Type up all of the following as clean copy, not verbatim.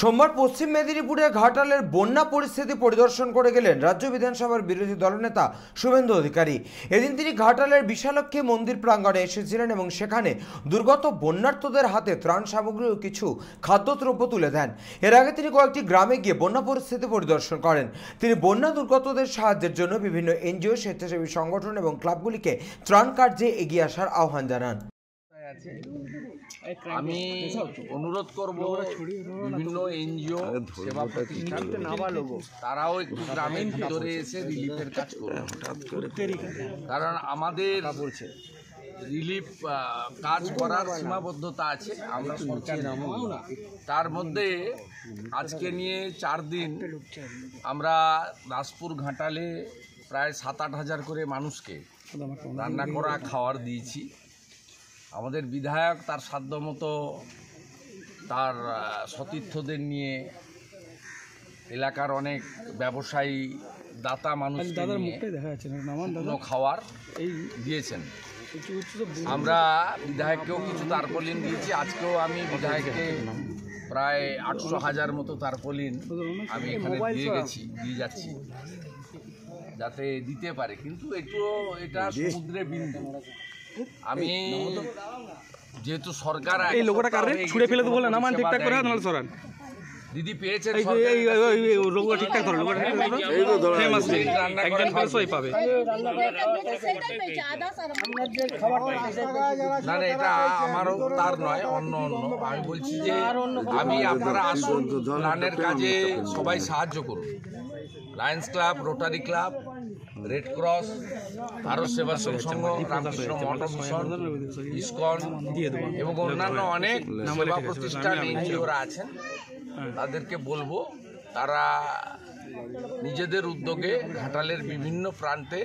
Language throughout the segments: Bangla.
সোমবার পশ্চিম মেদিনীপুরে ঘাটালের বন্যা পরিস্থিতি পরিদর্শন করে গেলেন রাজ্য বিধানসভার বিরোধী দলনেতা শুভেন্দু অধিকারী। এদিন তিনি ঘাটালের বিশালক্ষী মন্দির প্রাঙ্গণে এসেছিলেন এবং সেখানে দুর্গত বন্যার্তদের হাতে ত্রাণ সামগ্রী ও কিছু খাদ্যদ্রব্য তুলে দেন। এর আগে তিনি কয়েকটি গ্রামে গিয়ে বন্যা পরিস্থিতি পরিদর্শন করেন। তিনি বন্যা দুর্গতদের সাহায্যের জন্য বিভিন্ন এনজিও, স্বেচ্ছাসেবী সংগঠন এবং ক্লাবগুলিকে ত্রাণ কার্যে এগিয়ে আসার আহ্বান জানান। আমি অনুরোধ করব বিভিন্ন এনজিও সেবা প্রতিষ্ঠান তারাও একটু গ্রামের ভিতরে এসে রিলিফের কাজ করবে, কারণ আমাদের রিলিফ কাজ করার সীমাবদ্ধতা আছে। আমরা সরকার তার মধ্যে আজকে নিয়ে 4 দিন আমরা দাসপুর ঘাটালে প্রায় 7-8 হাজার করে মানুষকে রান্না করা খাওয়ার দিয়েছি। আমাদের বিধায়ক তার সাধ্যমতো তার সতীর্থদের নিয়ে এলাকার অনেক ব্যবসায়ী দাতা মানুষকে খাওয়ার দিয়েছেন। আমরা বিধায়ককেও কিছু তারপলিন দিয়েছি। আজকেও আমি বিধায়ককে প্রায় 800,000 মতো তারপলিন আমি এখানে দিয়ে যাচ্ছি যাতে দিতে পারে, কিন্তু এটা সমুদ্রে বিন্দু। আমি যেহেতু সরকার দিদি পেয়েছেন না, এটা আমারও তার নয়, অন্য আমি বলছি যে আমি আপনারা আসুন, প্ল্যানের কাজে সবাই সাহায্য করুন। Lions Club, Rotary Club, Red Cross, Bharat Sevashram Sangha, Ramakrishna Math Mission, ISKCON এবং অন্যান্য অনেক সেবা প্রতিষ্ঠান এনজিওরা আছেন। তাদেরকে বলবো তারা নিজেদের উদ্যোগে ঘাটালের বিভিন্ন প্রান্তে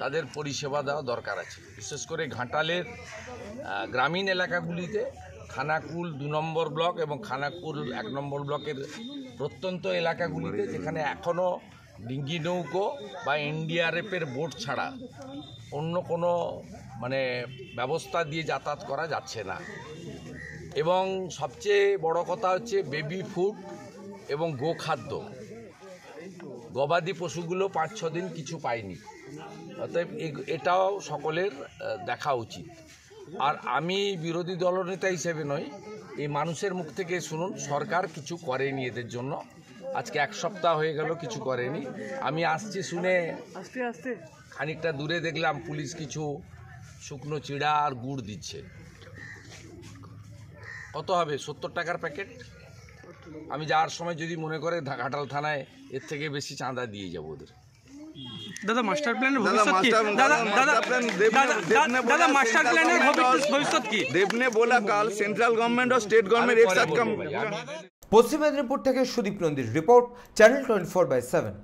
তাদের পরিষেবা দেওয়া দরকার আছে। বিশেষ করে ঘাটালের গ্রামীণ এলাকাগুলিতে খানাকুল 2 নম্বর ব্লক এবং খানাকুল 1 নম্বর ব্লকের প্রত্যন্ত এলাকাগুলিতে যেখানে এখনও ডিঙ্গি নৌকো বা এনডিআরএফের বোট ছাড়া অন্য কোনো ব্যবস্থা দিয়ে যাতায়াত করা যাচ্ছে না। এবং সবচেয়ে বড় কথা হচ্ছে বেবি ফুড এবং গোখাদ্য। গবাদি পশুগুলো 5-6 দিন কিছু পায়নি, অতএব এটাও সকলের দেখা উচিত। আর আমি বিরোধী দলনেতা হিসেবে নই, এই মানুষের মুখ থেকে শুনুন সরকার কিছু করেনি এদের জন্য। আজকে 1 সপ্তাহ হয়ে গেল কিছু করেনি। আমি আসছি শুনে খানিকটা দূরে দেখলাম পুলিশ কিছু শুকনো চিড়া আর গুড় দিচ্ছে। কত হবে? 70 টাকার প্যাকেট। আমি যাওয়ার সময় যদি মনে করে ঘাটাল থানায় এর থেকে বেশি চাঁদা দিয়ে যাবো ওদের। দাদা মাস্টার প্ল্যানের ভবিষ্যৎ কি? দাদা মাস্টার প্ল্যানের ভবিষ্যৎ কি? দেবনে बोला কাল সেন্ট্রাল গভর্নমেন্ট और স্টেট গভর্নমেন্ট एक साथ कम। পশ্চিম মেদিনীপুর থেকে সুদীপ নন্দীর রিপোর্ট, চ্যানেল 24/7।